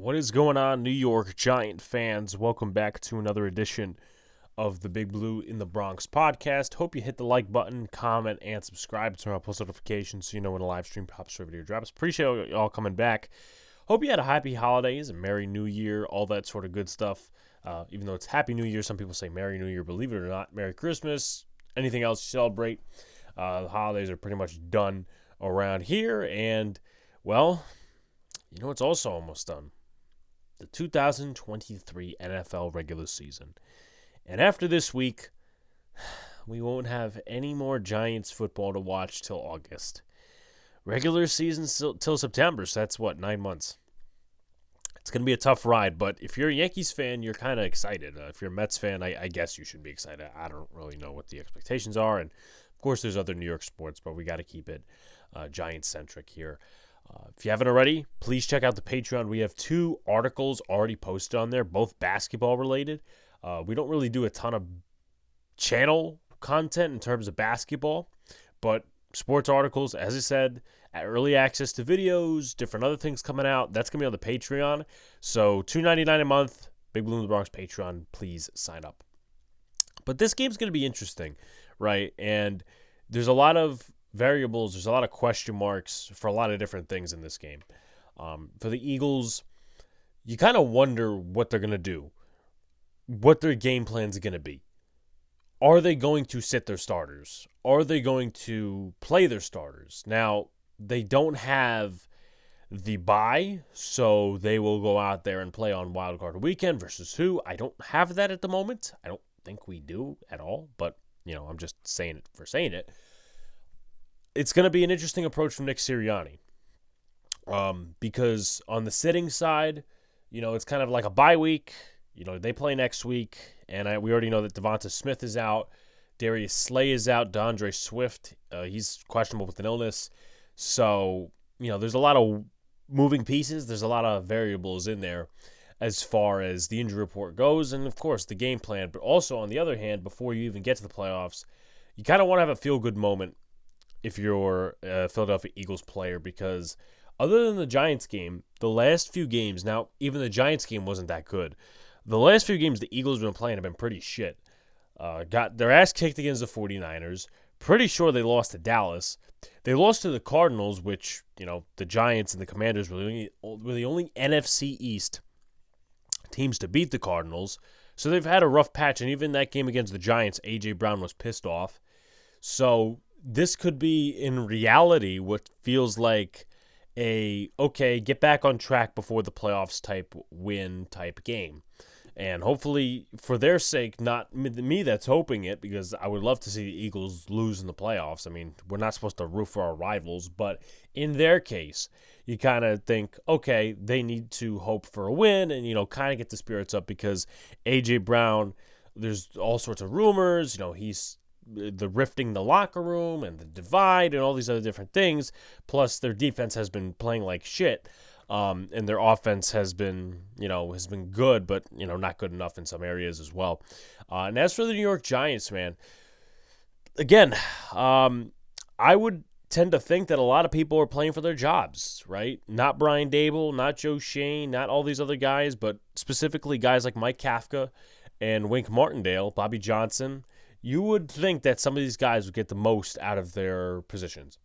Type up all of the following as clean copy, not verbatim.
What is going on, New York Giant fans? Welcome back to another edition of the Big Blue in the Bronx podcast. Hope you hit the like button, comment, and subscribe. Turn on post notifications so you know when a live stream pops or video drops. Appreciate y'all coming back. Hope you had a happy holidays, a Merry New Year, all that sort of good stuff. Even though it's Happy New Year, some people say Merry New Year. Believe it or not, Merry Christmas. Anything else you celebrate. The holidays are pretty much done around here. And, well, you know it's also almost done. The 2023 NFL regular season. And after this week, we won't have any more Giants football to watch till August. Regular season till September, so that's 9 months. It's going to be a tough ride, but if you're a Yankees fan, you're kind of excited. If you're a Mets fan, I guess you should be excited. I don't really know what the expectations are, and of course there's other New York sports, but we got to keep it Giants-centric here. If you haven't already, please check out the Patreon. We have 2 articles already posted on there, both basketball related. We don't really do a ton of channel content in terms of basketball, but sports articles, as I said, early access to videos, different other things coming out. That's going to be on the Patreon. So $2.99 a month, Big Blue in the Bronx Patreon. Please sign up. But this game's going to be interesting, right? And there's a lot of variables, there's a lot of question marks for a lot of different things in this game. For the Eagles, you kind of wonder what they're going to do, what their game plan's going to be. Are they going to sit their starters? Are they going to play their starters? Now, they don't have the bye, so they will go out there and play on Wild Card Weekend versus who? I don't have that at the moment. I don't think we do at all, but, I'm just saying it for saying it. It's going to be an interesting approach from Nick Sirianni because on the sitting side, it's kind of like a bye week. They play next week, and we already know that Devonta Smith is out. Darius Slay is out. DeAndre Swift, he's questionable with an illness. So, there's a lot of moving pieces. There's a lot of variables in there as far as the injury report goes and, of course, the game plan. But also, on the other hand, before you even get to the playoffs, you kind of want to have a feel-good moment if you're a Philadelphia Eagles player, because other than the Giants game, the last few games, now even the Giants game wasn't that good. The last few games the Eagles have been playing have been pretty shit. Got their ass kicked against the 49ers. Pretty sure they lost to Dallas. They lost to the Cardinals, which, the Giants and the Commanders were the only NFC East teams to beat the Cardinals. So they've had a rough patch, and even that game against the Giants, A.J. Brown was pissed off. So this could be, in reality, what feels like get back on track before the playoffs type win type game. And hopefully, for their sake, not me that's hoping it, because I would love to see the Eagles lose in the playoffs. I mean, we're not supposed to root for our rivals, but in their case, you kind of think, okay, they need to hope for a win and, kind of get the spirits up, because A.J. Brown, there's all sorts of rumors, he's the rifting the locker room and the divide and all these other different things. Plus, their defense has been playing like shit. And their offense has been good, but, not good enough in some areas as well. And as for the New York Giants, man, again, I would tend to think that a lot of people are playing for their jobs, right? Not Brian Dable, not Joe Shane, not all these other guys, but specifically guys like Mike Kafka and Wink Martindale, Bobby Johnson. You would think that some of these guys would get the most out of their positions.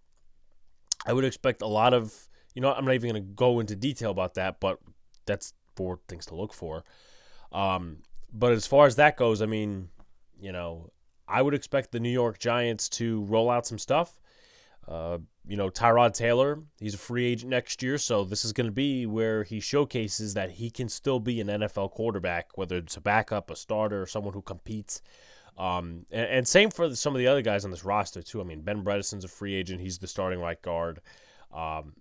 I would expect a lot of, I'm not even going to go into detail about that, but that's 4 things to look for. But as far as that goes, I mean, I would expect the New York Giants to roll out some stuff. Tyrod Taylor, he's a free agent next year, so this is going to be where he showcases that he can still be an NFL quarterback, whether it's a backup, a starter, or someone who competes. And same for some of the other guys on this roster, too. I mean, Ben Bredesen's a free agent. He's the starting right guard.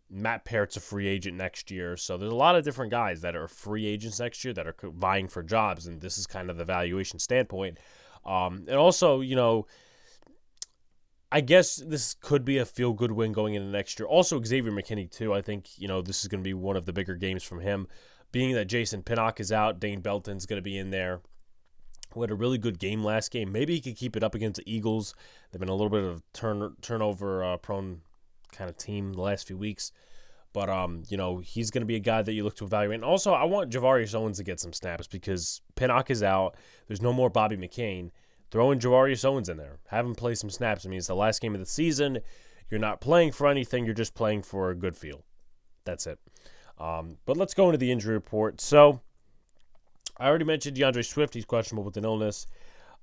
Matt Parrott's a free agent next year. So there's a lot of different guys that are free agents next year that are vying for jobs, and this is kind of the valuation standpoint. And also, I guess this could be a feel-good win going into next year. Also, Xavier McKinney, too. I think, this is going to be one of the bigger games from him. Being that Jason Pinnock is out, Dane Belton's going to be in there. Who had a really good game last game. Maybe he could keep it up against the Eagles. They've been a little bit of turnover-prone kind of team the last few weeks. But, he's going to be a guy that you look to evaluate. And also, I want Javarius Owens to get some snaps because Pinnock is out. There's no more Bobby McCain. Throw in Javarius Owens in there. Have him play some snaps. I mean, it's the last game of the season. You're not playing for anything. You're just playing for a good feel. That's it. But let's go into the injury report. So, I already mentioned DeAndre Swift. He's questionable with an illness.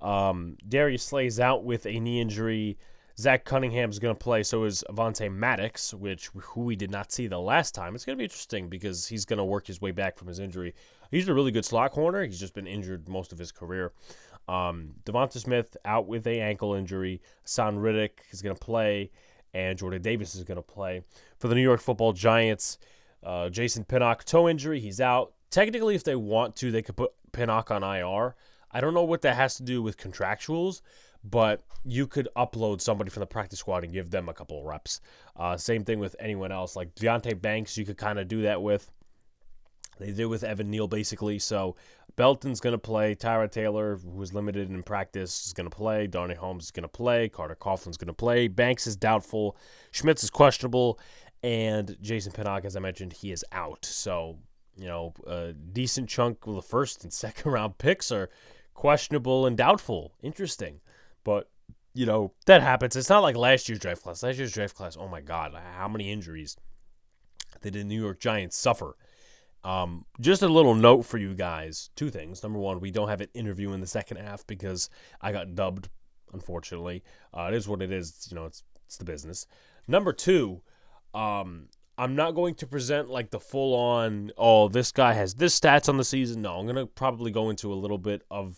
Darius Slay's out with a knee injury. Zach Cunningham's going to play, so is Avonte Maddox, who we did not see the last time. It's going to be interesting because he's going to work his way back from his injury. He's a really good slot corner. He's just been injured most of his career. Devonta Smith out with an ankle injury. Hassan Riddick is going to play, and Jordan Davis is going to play. For the New York Football Giants, Jason Pinnock, toe injury. He's out. Technically, if they want to, they could put Pinnock on IR. I don't know what that has to do with contractuals, but you could upload somebody from the practice squad and give them a couple of reps. Same thing with anyone else. Like Deontay Banks, you could kind of do that with. They did with Evan Neal, basically. So Belton's going to play. Tyra Taylor, who was limited in practice, is going to play. Darnay Holmes is going to play. Carter Coughlin's going to play. Banks is doubtful. Schmitz is questionable. And Jason Pinnock, as I mentioned, he is out. So, a decent chunk of the first and second round picks are questionable and doubtful. Interesting. But, that happens. It's not like last year's draft class. Last year's draft class, oh my God, how many injuries did the New York Giants suffer? Just a little note for you guys. Two things. Number one, we don't have an interview in the second half because I got dubbed, unfortunately. It is what it is. It's the business. Number two, I'm not going to present like the full-on, this guy has this stats on the season. No, I'm going to probably go into a little bit of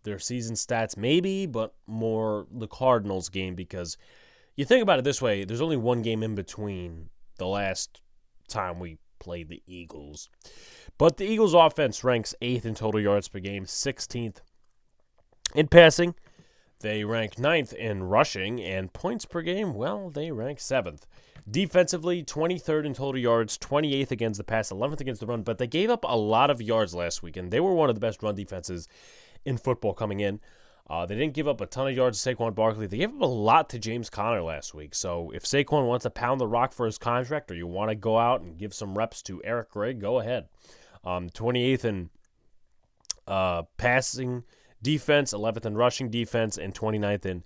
their season stats maybe, but more the Cardinals game because you think about it this way, there's only one game in between the last time we played the Eagles. But the Eagles offense ranks 8th in total yards per game, 16th in passing. They rank 9th in rushing, and points per game, well, they rank 7th. Defensively, 23rd in total yards, 28th against the pass, 11th against the run, but they gave up a lot of yards last week, and they were one of the best run defenses in football coming in. They didn't give up a ton of yards to Saquon Barkley. They gave up a lot to James Conner last week. So if Saquon wants to pound the rock for his contract or you want to go out and give some reps to Eric Gray, go ahead. 28th in passing defense, 11th in rushing defense, and 29th in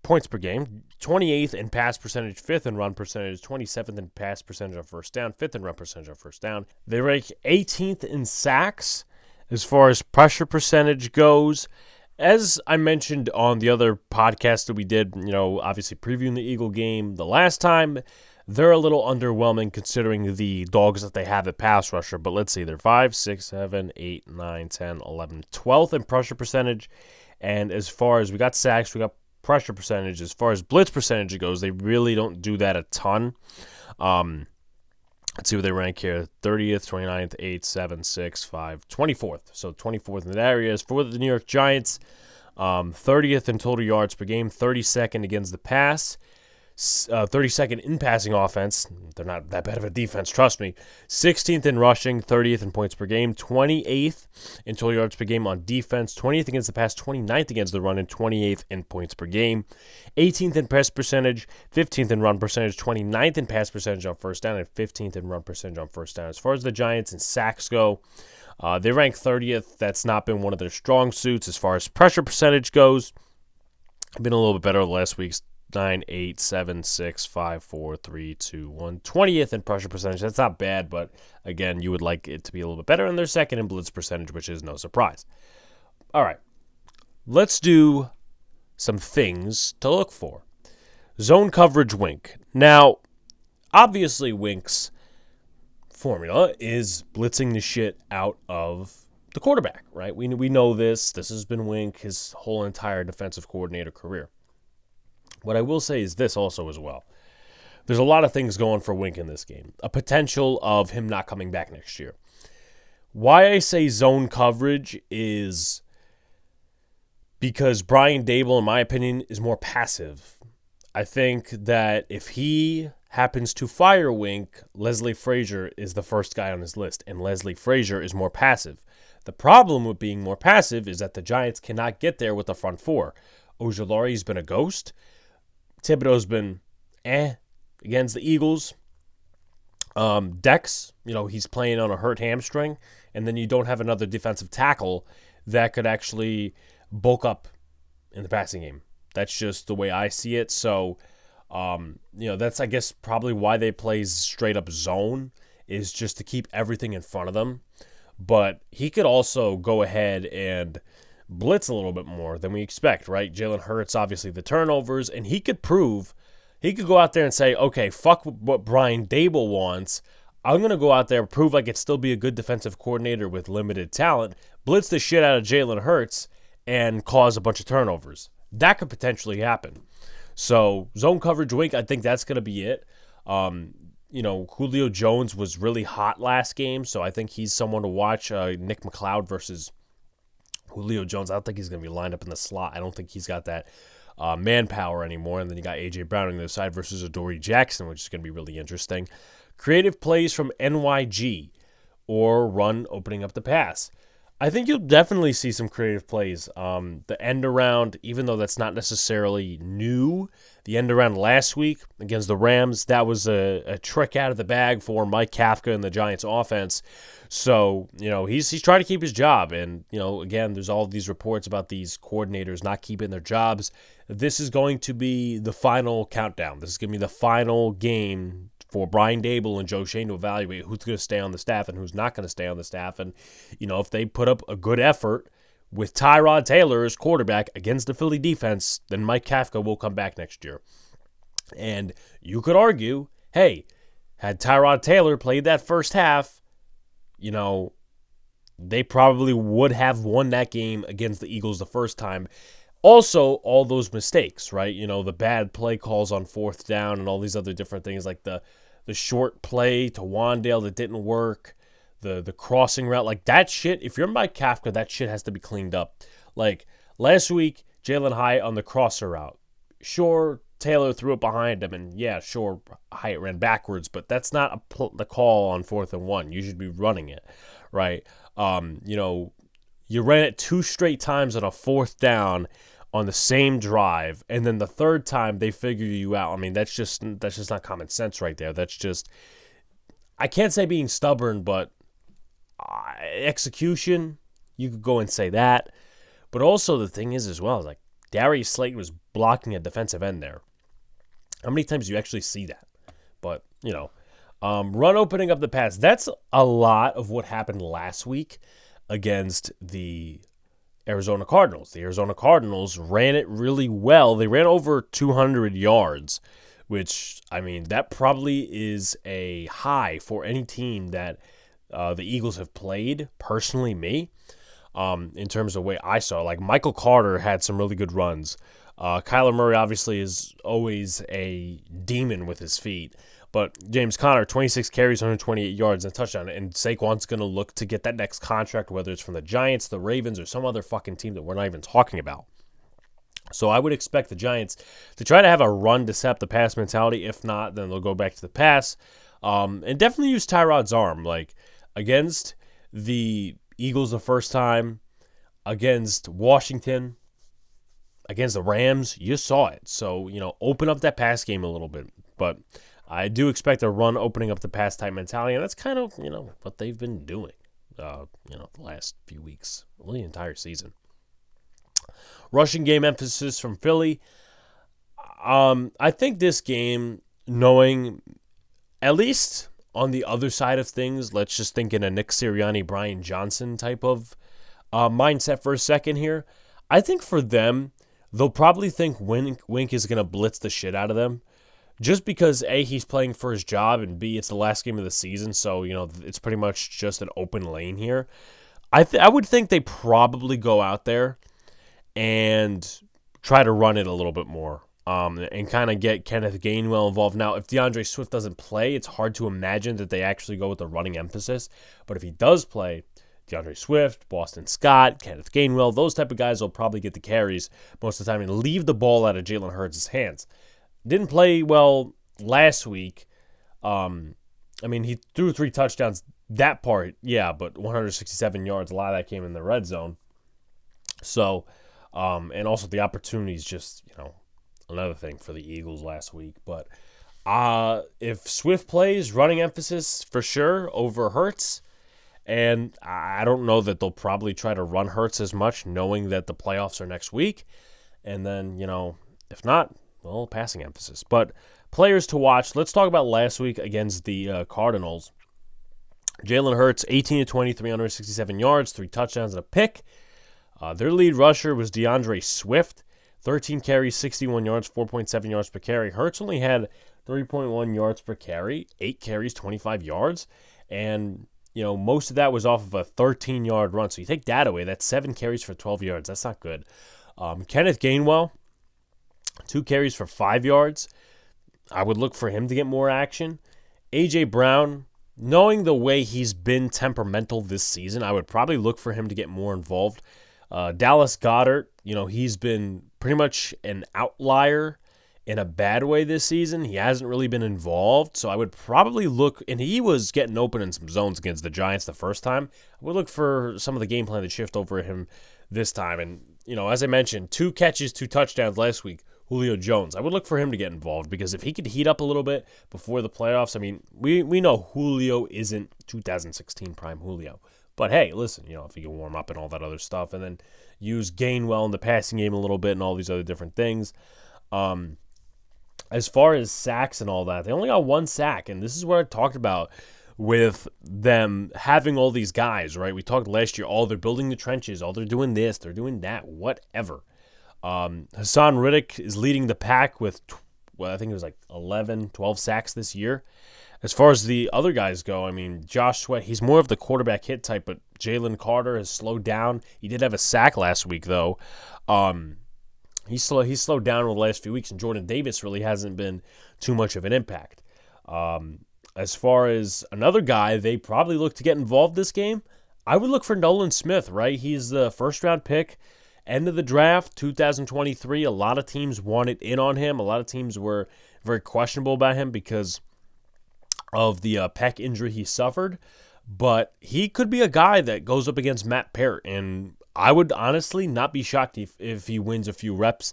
points per game. 28th in pass percentage, 5th in run percentage, 27th in pass percentage on first down, 5th in run percentage on first down. They rank 18th in sacks as far as pressure percentage goes. As I mentioned on the other podcast that we did, obviously previewing the Eagle game the last time, they're a little underwhelming considering the dogs that they have at pass rusher. But let's see, they're 5, 6, 7, 8, 9, 10, 11, 12th in pressure percentage. And as far as we got sacks, we got pressure percentage. As far as blitz percentage goes, they really don't do that a ton. Let's see where they rank here. 30th, 29th, 8, 7, 6, 5, 24th. So 24th in that area. As for the New York Giants, 30th in total yards per game, 32nd against the pass, 32nd in passing offense. They're not that bad of a defense, trust me. 16th in rushing, 30th in points per game, 28th in total yards per game on defense, 20th against the pass, 29th against the run, and 28th in points per game. 18th in pass percentage, 15th in run percentage, 29th in pass percentage on first down, and 15th in run percentage on first down. As far as the Giants and sacks go, they rank 30th. That's not been one of their strong suits. As far as pressure percentage goes, been a little bit better the last week's. 9, 8, 7, 6, 5, 4, 3, 2, 1. 20th in pressure percentage. That's not bad, but again, you would like it to be a little bit better. And they're second in blitz percentage, which is no surprise. All right. Let's do some things to look for. Zone coverage wink. Now, obviously, Wink's formula is blitzing the shit out of the quarterback, right? We know this. This has been Wink his whole entire defensive coordinator career. What I will say is this also as well. There's a lot of things going for Wink in this game. A potential of him not coming back next year. Why I say zone coverage is because Brian Dable, in my opinion, is more passive. I think that if he happens to fire Wink, Leslie Frazier is the first guy on his list, and Leslie Frazier is more passive. The problem with being more passive is that the Giants cannot get there with the front four. Ojulari's been a ghost. Thibodeau's been against the Eagles. Dex, he's playing on a hurt hamstring, and then you don't have another defensive tackle that could actually bulk up in the passing game. That's just the way I see it. So, that's, I guess, probably why they play straight up zone, is just to keep everything in front of them. But he could also go ahead and blitz a little bit more than we expect, right? Jalen Hurts, obviously, the turnovers, and he could go out there and say, okay, fuck what Brian Dable wants. I'm going to go out there, prove I could still be a good defensive coordinator with limited talent, blitz the shit out of Jalen Hurts, and cause a bunch of turnovers. That could potentially happen. So, zone coverage wink, I think that's going to be it. Julio Jones was really hot last game, so I think he's someone to watch. Nick McLeod versus Julio Jones. I don't think he's going to be lined up in the slot. I don't think he's got that manpower anymore. And then you got A.J. Brown on the other side versus Adoree Jackson, which is going to be really interesting. Creative plays from NYG or run opening up the pass. I think you'll definitely see some creative plays. The end around, even though that's not necessarily new, the end around last week against the Rams, that was a trick out of the bag for Mike Kafka and the Giants offense. So, he's trying to keep his job. And, again, there's all these reports about these coordinators not keeping their jobs. This is going to be the final countdown. This is going to be the final game for Brian Dable and Joe Shane to evaluate who's going to stay on the staff and who's not going to stay on the staff. And, if they put up a good effort with Tyrod Taylor as quarterback against the Philly defense, then Mike Kafka will come back next year. And you could argue, hey, had Tyrod Taylor played that first half, they probably would have won that game against the Eagles the first time. Also, all those mistakes, right? The bad play calls on fourth down and all these other different things, like the short play to Wandale that didn't work, the crossing route, like that shit. If you're Mike Kafka, that shit has to be cleaned up. Like last week, Jalen Hyatt on the crosser route. Sure, Taylor threw it behind him, and yeah, sure, Hyatt ran backwards, but that's not the call on 4th and 1. You should be running it, right? You ran it 2 straight times on a 4th down on the same drive, and then the 3rd time they figure you out. I mean, that's just not common sense right there. That's just, I can't say being stubborn, but execution, you could go and say that. But also the thing is as well, like Darius Slayton was blocking a defensive end there. How many times do you actually see that? But, run opening up the pass. That's a lot of what happened last week against the Arizona Cardinals. The Arizona Cardinals ran it really well. They ran over 200 yards, which, I mean, that probably is a high for any team that the Eagles have played, personally me, in terms of the way I saw it. Like, Michael Carter had some really good runs. Kyler Murray obviously is always a demon with his feet. But James Conner, 26 carries, 128 yards, and a touchdown. And Saquon's going to look to get that next contract, whether it's from the Giants, the Ravens, or some other fucking team that we're not even talking about. So I would expect the Giants to try to have a run to set up the pass mentality. If not, then they'll go back to the pass. And definitely use Tyrod's arm. Like, against the Eagles the first time, against Washington, against the Rams, you saw it. So, open up that pass game a little bit. But I do expect a run opening up the pass type mentality, and that's kind of, what they've been doing, the last few weeks, really the entire season. Rushing game emphasis from Philly. I think this game, knowing, at least on the other side of things, let's just think in a Nick Sirianni, Brian Johnson type of mindset for a second here. I think for them, they'll probably think Wink is going to blitz the shit out of them. Just because, A, he's playing for his job, and B, it's the last game of the season, so, it's pretty much just an open lane here. I would think they probably go out there and try to run it a little bit more and kind of get Kenneth Gainwell involved. Now, if DeAndre Swift doesn't play, it's hard to imagine that they actually go with the running emphasis. But if he does play, DeAndre Swift, Boston Scott, Kenneth Gainwell, those type of guys will probably get the carries most of the time and leave the ball out of Jalen Hurts' hands. Didn't play well last week. He threw 3 touchdowns. That part, yeah, but 167 yards. A lot of that came in the red zone. So, and also the opportunities, just, another thing for the Eagles last week. But If Swift plays, running emphasis for sure over Hurts. And I don't know that they'll probably try to run Hurts as much, knowing that the playoffs are next week. And then, if not, well, passing emphasis. But players to watch. Let's talk about last week against the Cardinals. Jalen Hurts, 18 to 20, 367 yards, 3 touchdowns, and a pick. Their lead rusher was DeAndre Swift, 13 carries, 61 yards, 4.7 yards per carry. Hurts only had 3.1 yards per carry, 8 carries, 25 yards. And, most of that was off of a 13-yard run. So you take that away, that's 7 carries for 12 yards. That's not good. Kenneth Gainwell, 2 carries for 5 yards. I would look for him to get more action. A.J. Brown, knowing the way he's been temperamental this season, I would probably look for him to get more involved. Dallas Goedert, he's been pretty much an outlier in a bad way this season. He hasn't really been involved, so I would probably look, and he was getting open in some zones against the Giants the first time. I would look for some of the game plan to shift over him this time. And, as I mentioned, 2 catches, 2 touchdowns last week. Julio Jones. I would look for him to get involved because if he could heat up a little bit before the playoffs, I mean, we know Julio isn't 2016 prime Julio. But hey, listen, if he can warm up and all that other stuff and then use Gainwell in the passing game a little bit and all these other different things. As far as sacks and all that, they only got 1 sack, and this is what I talked about with them having all these guys, right? We talked last year, they're building the trenches, they're doing this, they're doing that, whatever. Hassan Riddick is leading the pack with, I think it was like 11, 12 sacks this year. As far as the other guys go, I mean, Josh Sweat, he's more of the quarterback hit type, but Jalen Carter has slowed down. He did have a sack last week, though. He's slowed down over the last few weeks, and Jordan Davis really hasn't been too much of an impact. As far as another guy, they probably look to get involved this game. I would look for Nolan Smith, right? He's the first-round pick. End of the draft, 2023, a lot of teams wanted in on him. A lot of teams were very questionable about him because of the pec injury he suffered. But he could be a guy that goes up against Matt Peart. And I would honestly not be shocked if he wins a few reps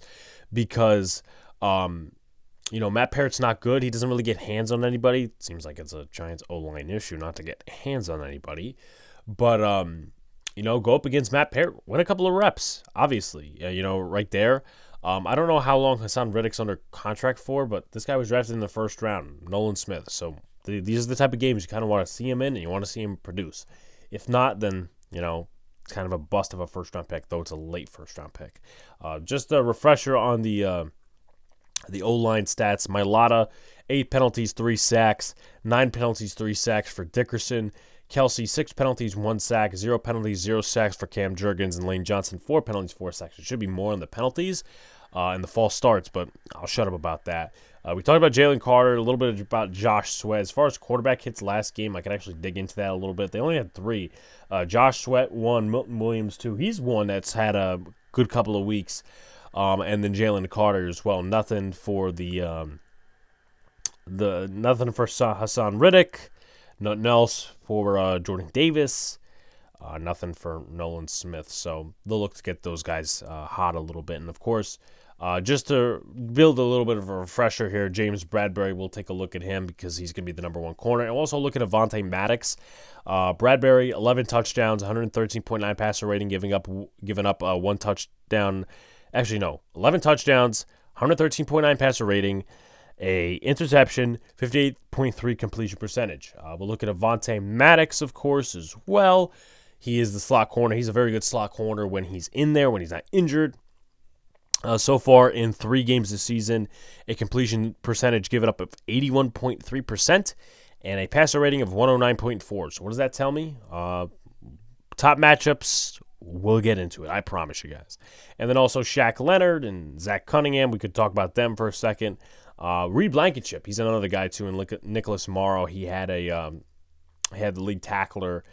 because, Matt Peart's not good. He doesn't really get hands on anybody. It seems like it's a Giants O-line issue not to get hands on anybody. But, go up against Matt Peart, win a couple of reps, obviously, right there. I don't know how long Hassan Riddick's under contract for, but this guy was drafted in the first round, Nolan Smith. So these are the type of games you kind of want to see him in and you want to see him produce. If not, then, it's kind of a bust of a first-round pick, though it's a late first-round pick. Just a refresher on the O-line stats. Mailata, 8 penalties, 3 sacks, 9 penalties, 3 sacks for Dickerson. Kelsey, 6 penalties, 1 sack, 0 penalties, 0 sacks for Cam Jurgens, and Lane Johnson, 4 penalties, 4 sacks. It should be more on the penalties and the false starts, but I'll shut up about that. We talked about Jalen Carter, a little bit about Josh Sweat. As far as quarterback hits last game, I could actually dig into that a little bit. They only had 3. Josh Sweat, 1. Milton Williams, 2. He's one that's had a good couple of weeks. And then Jalen Carter as well. Nothing for nothing for Hassan Riddick. Nothing else for Jordan Davis. Nothing for Nolan Smith. So they'll look to get those guys hot a little bit. And, of course, just to build a little bit of a refresher here, James Bradbury, we'll take a look at him because he's going to be the number 1 corner. And we'll also look at Avonte Maddox. Bradbury, 11 touchdowns, 113.9 passer rating, giving up 1 touchdown. Actually, no, 11 touchdowns, 113.9 passer rating, a interception, 58.3 completion percentage. We'll look at Avonte Maddox, of course, as well. He is the slot corner. He's a very good slot corner when he's in there, when he's not injured. So far in 3 games this season, a completion percentage given up of 81.3% and a passer rating of 109.4. So what does that tell me? Top matchups, we'll get into it. I promise you guys. And then also Shaq Leonard and Zach Cunningham. We could talk about them for a second. Reed Blankenship, he's another guy too. And look at Nicholas Morrow. He had the league tackler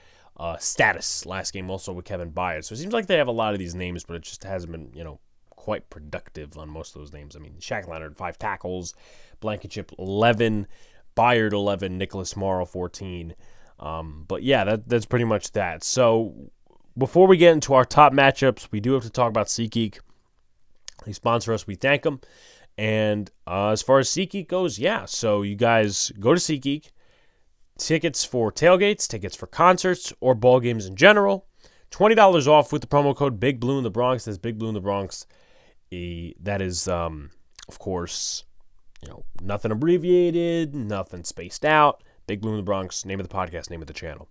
status last game also with Kevin Byard. So it seems like they have a lot of these names, but it just hasn't been, quite productive on most of those names. I mean, Shaq Leonard, 5 tackles, Blankenship, 11, Byard, 11, Nicholas Morrow, 14. But yeah, that's pretty much that. So before we get into our top matchups, we do have to talk about SeatGeek. They sponsor us. We thank them. And as far as SeatGeek goes, yeah. So you guys go to SeatGeek. Tickets for tailgates, tickets for concerts, or ball games in general. $20 off with the promo code Big Blue in the Bronx. That's Big Blue in the Bronx. That is, of course, nothing abbreviated, nothing spaced out. Big Blue in the Bronx, name of the podcast, name of the channel.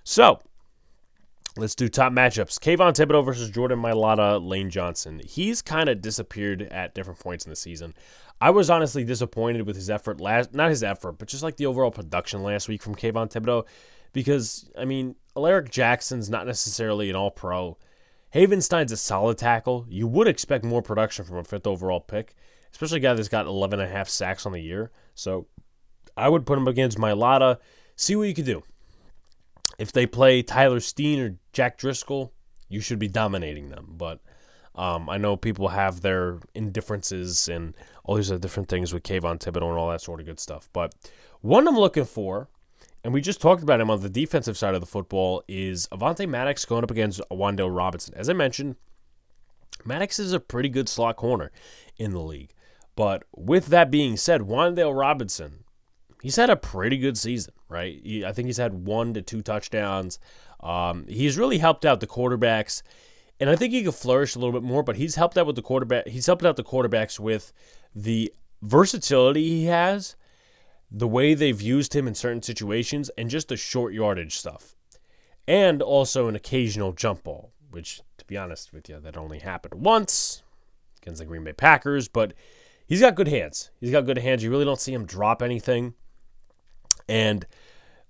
So, let's do top matchups. Kayvon Thibodeau versus Jordan Mailata, Lane Johnson. He's kind of disappeared at different points in the season. I was honestly disappointed with his effort not his effort, but just like the overall production last week from Kayvon Thibodeau, because, Alaric Jackson's not necessarily an all-pro. Havenstein's a solid tackle. You would expect more production from a 5th overall pick, especially a guy that's got 11.5 sacks on the year. So I would put him against Mailata, see what you can do. If they play Tyler Steen or Jack Driscoll, you should be dominating them. But I know people have their indifferences and all these other different things with Kayvon Thibodeau and all that sort of good stuff. But one I'm looking for, and we just talked about him on the defensive side of the football, is Avonte Maddox going up against Wan'Dale Robinson. As I mentioned, Maddox is a pretty good slot corner in the league. But with that being said, Wan'Dale Robinson, he's had a pretty good season, right? I think he's had 1 to 2 touchdowns. He's really helped out the quarterbacks, and I think he could flourish a little bit more. But he's helped out with the quarterback. He's helped out the quarterbacks with the versatility he has, the way they've used him in certain situations, and just the short yardage stuff, and also an occasional jump ball, which, to be honest with you, that only happened once against the Green Bay Packers. But he's got good hands. He's got good hands. You really don't see him drop anything. And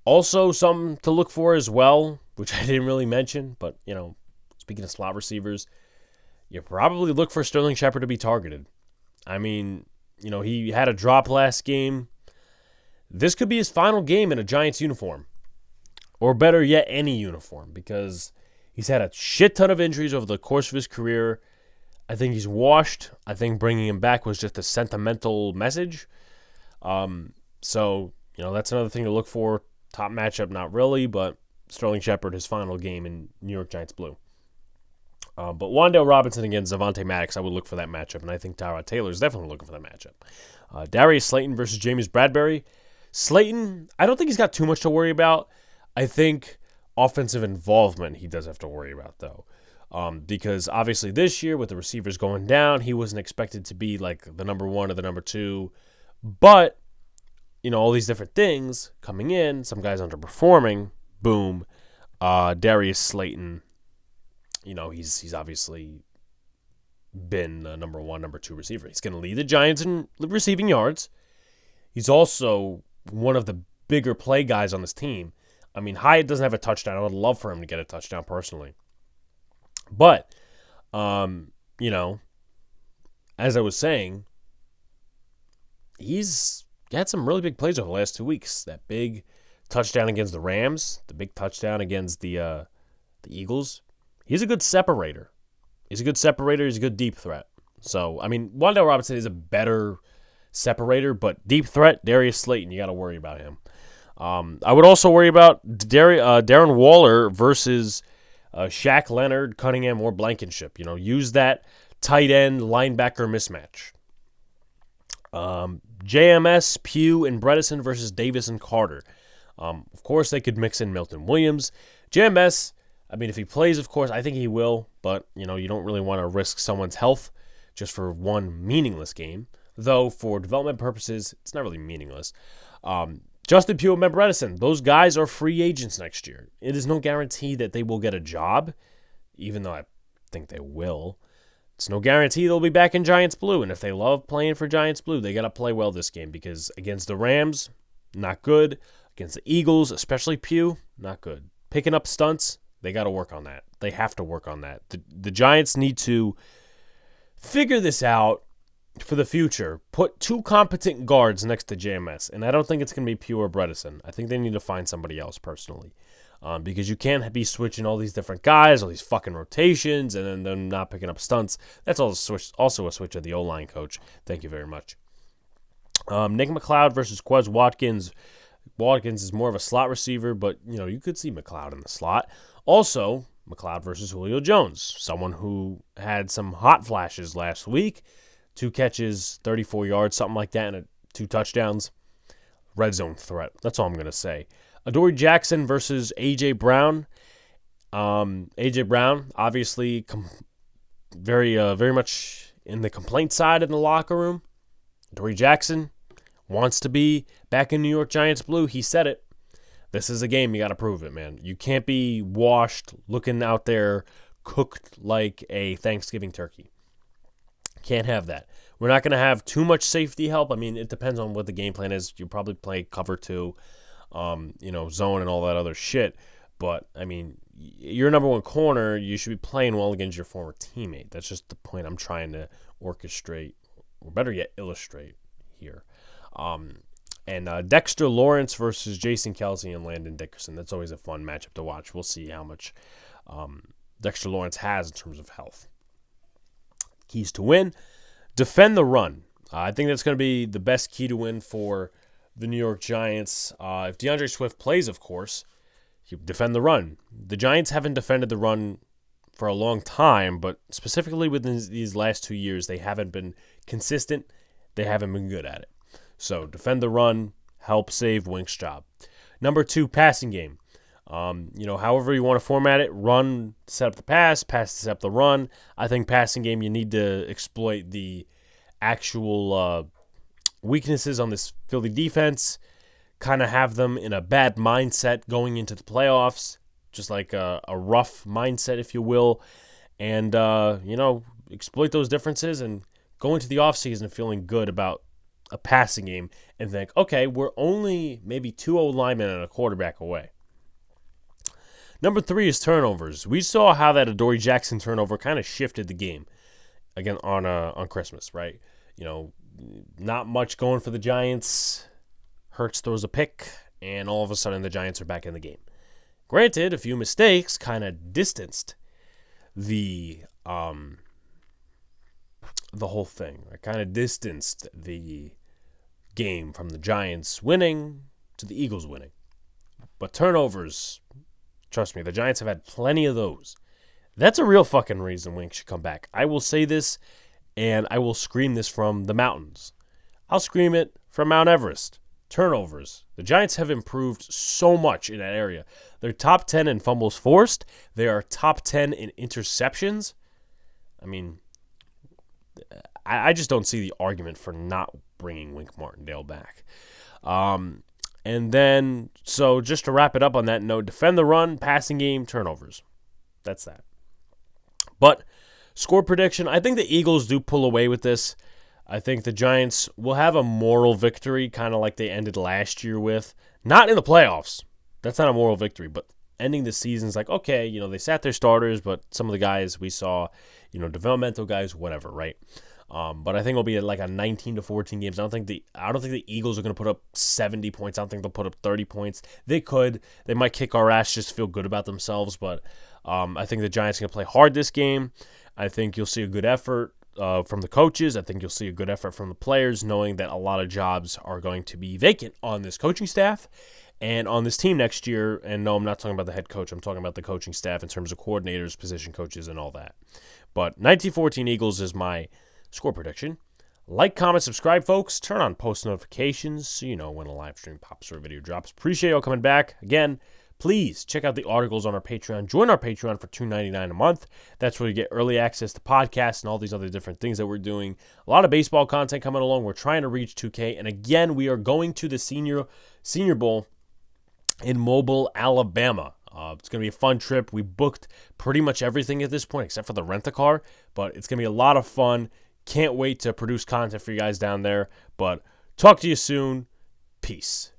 also something to look for as well, which I didn't really mention, but, speaking of slot receivers, you probably look for Sterling Shepard to be targeted. He had a drop last game. This could be his final game in a Giants uniform, or better yet, any uniform, because he's had a shit ton of injuries over the course of his career. I think he's washed. I think bringing him back was just a sentimental message. So, that's another thing to look for. Top matchup, not really, but Sterling Shepard, his final game in New York Giants blue. But Wan'Dale Robinson against Avonte Maddox, I would look for that matchup, and I think Tyrod Taylor is definitely looking for that matchup. Darius Slayton versus James Bradbury. Slayton, I don't think he's got too much to worry about. I think offensive involvement he does have to worry about, though. Because obviously this year with the receivers going down, he wasn't expected to be like the number 1 or the number 2. But, all these different things coming in, some guys underperforming, boom. Darius Slayton, he's obviously been the number 1, number 2 receiver. He's going to lead the Giants in receiving yards. He's also one of the bigger play guys on this team. Hyatt doesn't have a touchdown. I would love for him to get a touchdown personally. But, as I was saying, he's had some really big plays over the last 2 weeks. That big touchdown against the Rams, the big touchdown against the Eagles. He's a good separator. He's a good deep threat. So, Wan'Dale Robinson is a better separator, but deep threat, Darius Slayton, you got to worry about him. I would also worry about Darren Waller versus Shaq Leonard, Cunningham, or Blankenship. Use that tight end linebacker mismatch. JMS, Pugh, and Bredesen versus Davis and Carter. Of course, they could mix in Milton Williams. JMS, if he plays, of course, I think he will, but, you don't really want to risk someone's health just for one meaningless game. Though, for development purposes, it's not really meaningless. Justin Pugh and Ben Bredesen, those guys are free agents next year. It is no guarantee that they will get a job, even though I think they will. It's no guarantee they'll be back in Giants Blue, and if they love playing for Giants Blue, they got to play well this game, because against the Rams, not good. Against the Eagles, especially Pugh, not good. Picking up stunts, they got to work on that. They have to work on that. The Giants need to figure this out for the future. Put 2 competent guards next to JMS, and I don't think it's going to be Pugh or Bredesen. I think they need to find somebody else, personally. Because you can't be switching all these different guys, all these fucking rotations, and then them not picking up stunts. That's also a switch of the O-line coach. Thank you very much. Nick McLeod versus Quez Watkins. Watkins is more of a slot receiver, but, you could see McLeod in the slot. Also, McLeod versus Julio Jones, someone who had some hot flashes last week. 2 catches, 34 yards, something like that, and 2 touchdowns. Red zone threat. That's all I'm going to say. Adoree Jackson versus A.J. Brown. A.J. Brown, obviously, very much in the complaint side in the locker room. Adoree Jackson wants to be back in New York Giants blue. He said it. This is a game. You got to prove it, man. You can't be washed, looking out there, cooked like a Thanksgiving turkey. Can't have that. We're not going to have too much safety help. I mean, it depends on what the game plan is. You'll probably play cover 2, zone and all that other shit. But, I mean, your number 1 corner, you should be playing well against your former teammate. That's just the point I'm trying to orchestrate, or better yet, illustrate here. And Dexter Lawrence versus Jason Kelsey and Landon Dickerson. That's always a fun matchup to watch. We'll see how much Dexter Lawrence has in terms of health. Keys to win: defend the run. I think that's going to be the best key to win for the New York Giants. If DeAndre Swift plays, of course, you defend the run. The Giants haven't defended the run for a long time, but specifically within these last 2 years, they haven't been consistent. They haven't been good at it. So defend the run, help save Wink's job. Number 2, passing game. However you want to format it, run to set up the pass to set up the run. I think passing game, you need to exploit the actual weaknesses on this Philly defense, kind of have them in a bad mindset going into the playoffs, just like a rough mindset, if you will, and, exploit those differences and go into the offseason feeling good about a passing game and think, okay, we're only maybe 2 O-linemen and a quarterback away. Number 3 is turnovers. We saw how that Adoree Jackson turnover kind of shifted the game again on Christmas, right? Not much going for the Giants. Hurts throws a pick, and all of a sudden the Giants are back in the game. Granted, a few mistakes kind of distanced the whole thing. It kind of distanced the game from the Giants winning to the Eagles winning. But turnovers, trust me, the Giants have had plenty of those. That's a real fucking reason Wink should come back. I will say this, and I will scream this from the mountains. I'll scream it from Mount Everest. Turnovers. The Giants have improved so much in that area. They're top 10 in fumbles forced. They are top 10 in interceptions. I mean, I just don't see the argument for not bringing Wink Martindale back. And then, so just to wrap it up on that note, defend the run, passing game, turnovers. That's that. But score prediction, I think the Eagles do pull away with this. I think the Giants will have a moral victory, kind of like they ended last year with. Not in the playoffs. That's not a moral victory, but ending the season is like, okay, they sat their starters, but some of the guys we saw, developmental guys, whatever, right? But I think it'll be like a 19-14 games. I don't think the Eagles are going to put up 70 points. I don't think they'll put up 30 points. They could. They might kick our ass, just feel good about themselves. But I think the Giants are going to play hard this game. I think you'll see a good effort from the coaches. I think you'll see a good effort from the players, knowing that a lot of jobs are going to be vacant on this coaching staff and on this team next year. And no, I'm not talking about the head coach. I'm talking about the coaching staff in terms of coordinators, position coaches, and all that. But 19-14 Eagles is my score prediction. Like, comment, subscribe, folks. Turn on post notifications so you know when a live stream pops or a video drops. Appreciate y'all coming back. Again, please check out the articles on our Patreon. Join our Patreon for $2.99 a month. That's where you get early access to podcasts and all these other different things that we're doing. A lot of baseball content coming along. We're trying to reach 2K. And again, we are going to the Senior Bowl in Mobile, Alabama. It's going to be a fun trip. We booked pretty much everything at this point except for the rent-a-car. But it's going to be a lot of fun. Can't wait to produce content for you guys down there. But talk to you soon. Peace.